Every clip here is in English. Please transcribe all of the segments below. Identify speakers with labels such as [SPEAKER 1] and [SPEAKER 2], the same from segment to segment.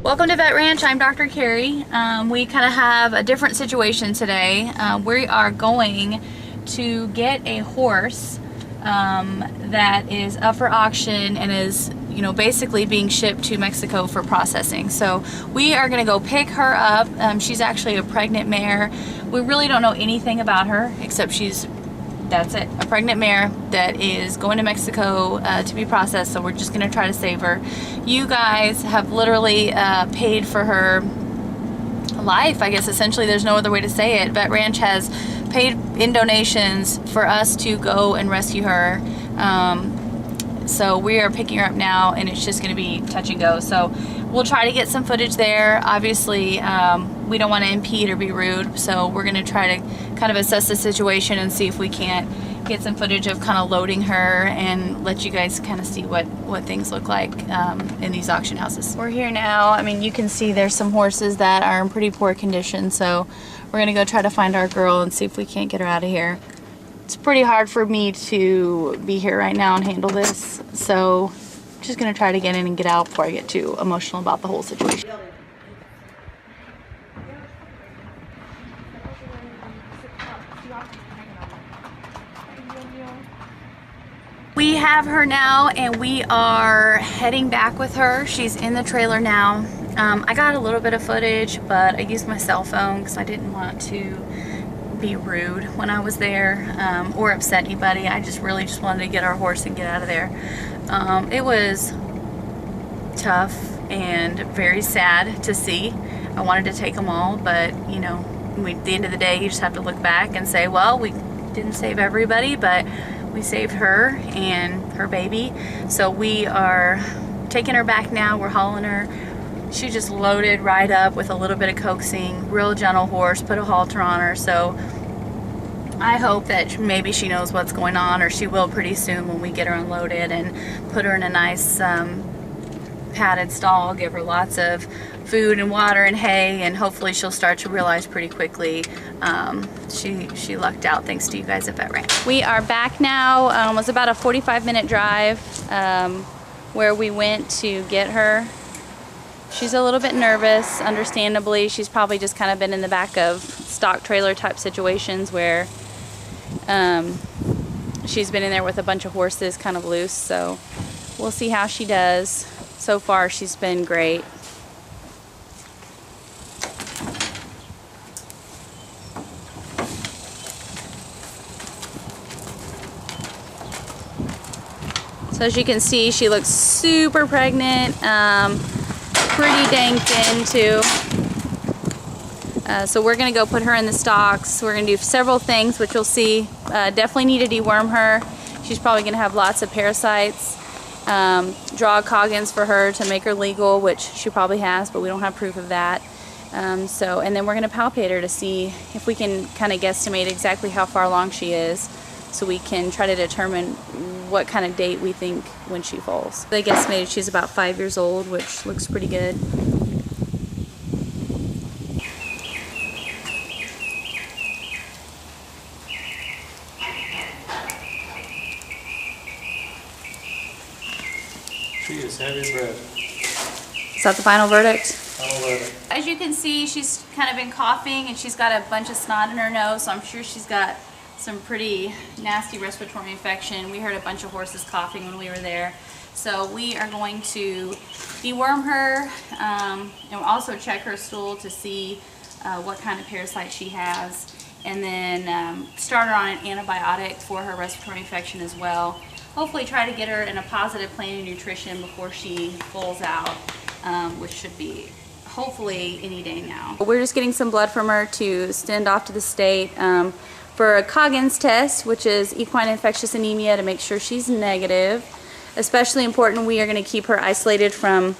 [SPEAKER 1] Welcome to Vet Ranch. I'm Dr. Carrie. We kind of have a different situation today. We are going to get a horse that is up for auction and is, basically being shipped to Mexico for processing. So we are going to go pick her up. She's actually a pregnant mare. We really don't know anything about her except that's it, a pregnant mare that is going to Mexico to be processed, so we're just going to try to save her. You guys have literally paid for her life, I guess. Essentially, there's no other way to say it. Vet Ranch has paid in donations for us to go and rescue her. So we are picking her up now, and it's just going to be touch and go. So we'll try to get some footage there. Obviously, we don't want to impede or be rude, so we're going to try to kind of assess the situation and see if we can't get some footage of kind of loading her and let you guys kind of see what things look like in these auction houses. We're here now. I mean, you can see there's some horses that are in pretty poor condition, so we're going to go try to find our girl and see if we can't get her out of here. It's pretty hard for me to be here right now and handle this, so I'm just going to try to get in and get out before I get too emotional about the whole situation. We have her now, and we are heading back with her. She's in the trailer now. I got a little bit of footage, but I used my cell phone because I didn't want to be rude when I was there or upset anybody. I really just wanted to get our horse and get out of there. It was tough and very sad to see. I wanted to take them all, but at the end of the day, you just have to look back and say, well, we didn't save everybody, but we saved her and her baby. So we are taking her back now. We're hauling her. She just loaded right up with a little bit of coaxing. Real gentle horse, put a halter on her. So I hope that maybe she knows what's going on, or she will pretty soon when we get her unloaded and put her in a nice padded stall, give her lots of food and water and hay, and hopefully she'll start to realize pretty quickly she lucked out thanks to you guys at Vet Ranch. We are back now. It was about a 45-minute drive where we went to get her. She's a little bit nervous, understandably. She's probably just kind of been in the back of stock trailer type situations where she's been in there with a bunch of horses kind of loose, so we'll see how she does. So far she's been great. So as you can see, she looks super pregnant, pretty dang thin too. So we're gonna go put her in the stocks. We're gonna do several things, which you'll see. Definitely need to deworm her. She's probably gonna have lots of parasites. Draw Coggins for her to make her legal, which she probably has, but we don't have proof of that. And then we're gonna palpate her to see if we can kind of guesstimate exactly how far along she is, so we can try to determine what kind of date we think when she falls. They guesstimated she's about 5 years old, which looks pretty good.
[SPEAKER 2] She is heavy bred.
[SPEAKER 1] Is that the final verdict?
[SPEAKER 2] Final verdict.
[SPEAKER 1] As you can see, she's kind of been coughing, and she's got a bunch of snot in her nose, so I'm sure she's got some pretty nasty respiratory infection. We heard a bunch of horses coughing when we were there. So we are going to deworm her and we'll also check her stool to see what kind of parasite she has, and then start her on an antibiotic for her respiratory infection as well. Hopefully try to get her in a positive plan of nutrition before she falls out, which should be hopefully any day now. We're just getting some blood from her to send off to the state for a Coggins test, which is equine infectious anemia, to make sure she's negative. Especially important, we are going to keep her isolated from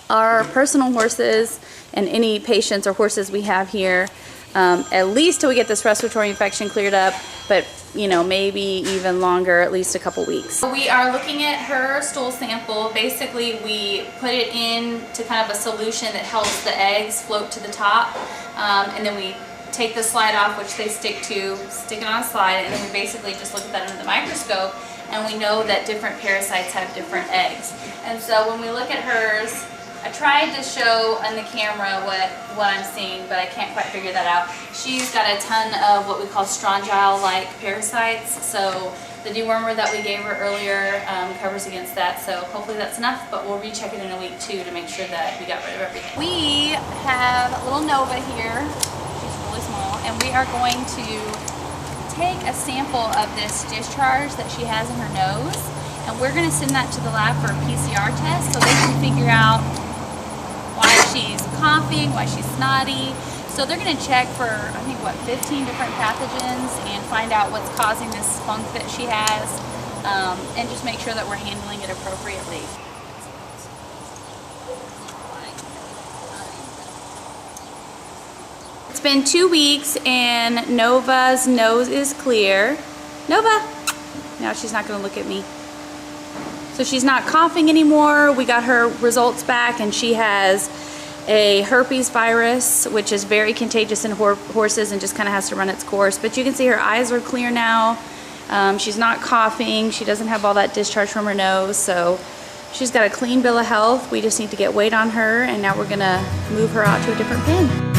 [SPEAKER 1] our personal horses and any patients or horses we have here, at least till we get this respiratory infection cleared up, but maybe even longer, at least a couple weeks. We are looking at her stool sample. Basically, we put it into kind of a solution that helps the eggs float to the top, and then we take the slide off, which they stick it on a slide, and then we basically just look at that under the microscope, and we know that different parasites have different eggs. And so when we look at hers, I tried to show on the camera what I'm seeing, but I can't quite figure that out. She's got a ton of what we call strongyle-like parasites, so the dewormer that we gave her earlier covers against that, so hopefully that's enough, but we'll recheck it in a week too to make sure that we got rid of everything. We have little Nova here. She's really small, and we are going to take a sample of this discharge that she has in her nose, and we're going to send that to the lab for a PCR test so they can figure out why she's coughing, why she's snotty. So they're going to check for, I think, what, 15 different pathogens and find out what's causing this spunk that she has, and just make sure that we're handling it appropriately. It's been 2 weeks and Nova's nose is clear. Nova! Now she's not going to look at me. So she's not coughing anymore. We got her results back and she has a herpes virus, which is very contagious in horses and just kind of has to run its course. But you can see her eyes are clear now. She's not coughing. She doesn't have all that discharge from her nose. So she's got a clean bill of health. We just need to get weight on her, and now we're gonna move her out to a different pen.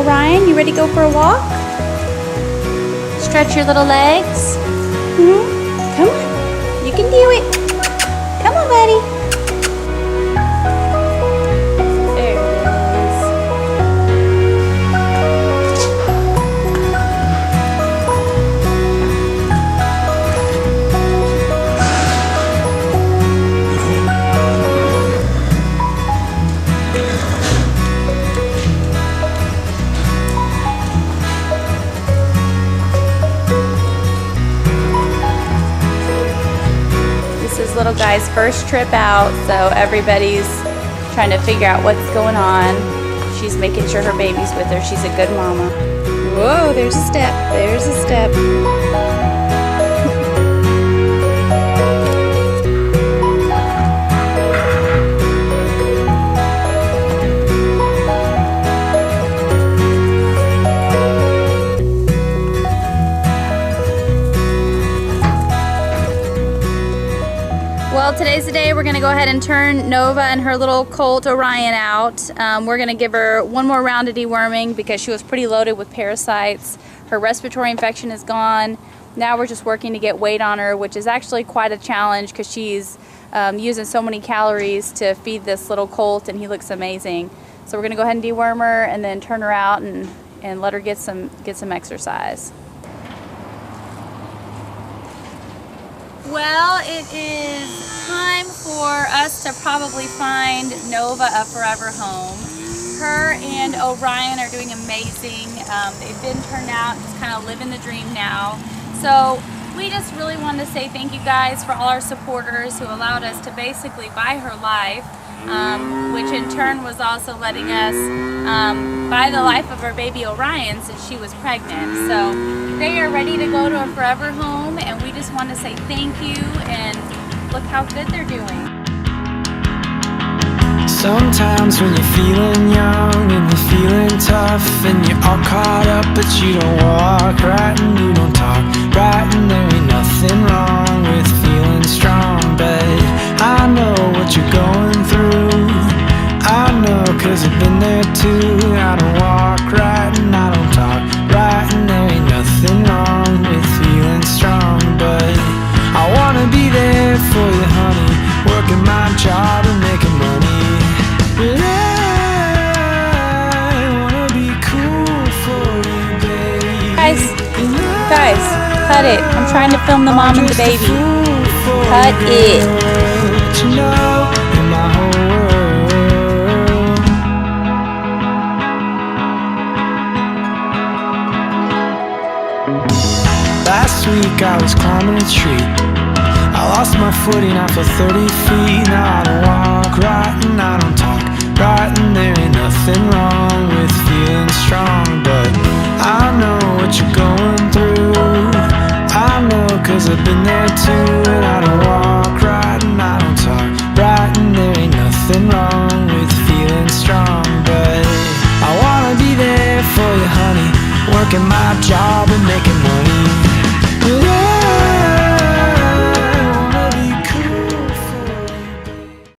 [SPEAKER 1] Ryan, you ready to go for a walk? Stretch your little legs. Come on, you can do it. Come on, buddy. There it is. Little guy's first trip out, so everybody's trying to figure out what's going on. She's making sure her baby's with her. She's a good mama. Whoa, there's a step. There's a step. Well, today's the day we're going to go ahead and turn Nova and her little colt Orion out. We're going to give her one more round of deworming because she was pretty loaded with parasites. Her respiratory infection is gone. Now we're just working to get weight on her, which is actually quite a challenge because she's using so many calories to feed this little colt, and he looks amazing. So we're going to go ahead and deworm her and then turn her out and let her get some exercise. Well, it is time for us to probably find Nova a forever home. Her and Orion are doing amazing. They've been turned out, just kind of living the dream now. So we just really wanted to say thank you guys for all our supporters who allowed us to basically buy her life, which in turn was also letting us buy the life of our baby Orion since she was pregnant. So they are ready to go to a forever home, and we just want to say thank you and look how good they're doing.
[SPEAKER 3] Sometimes when you're feeling young and you're feeling tough and you're all caught up, but you don't walk right and you don't talk right, and there ain't nothing wrong with feeling strong. But I know what you're going through. I know, 'cause I've been there too. I don't walk right and I don't talk right, and there ain't nothing wrong with feeling strong. But I wanna be there for you, honey, working my job and making money. But I wanna be cool for you, baby.
[SPEAKER 1] Guys, it. I'm trying to film the mom and the baby. Cut it.
[SPEAKER 3] You know, in my whole world. Last week I was climbing a tree. I lost my footing after 30 feet. Now I don't walk right and I don't talk right, and there ain't nothing wrong with feeling strong. But I know what you're going through. I know 'cause I've been there too. And I don't walk right and I don't talk right, and there ain't nothing wrong with feeling strong. But I wanna be there for you, honey, working my job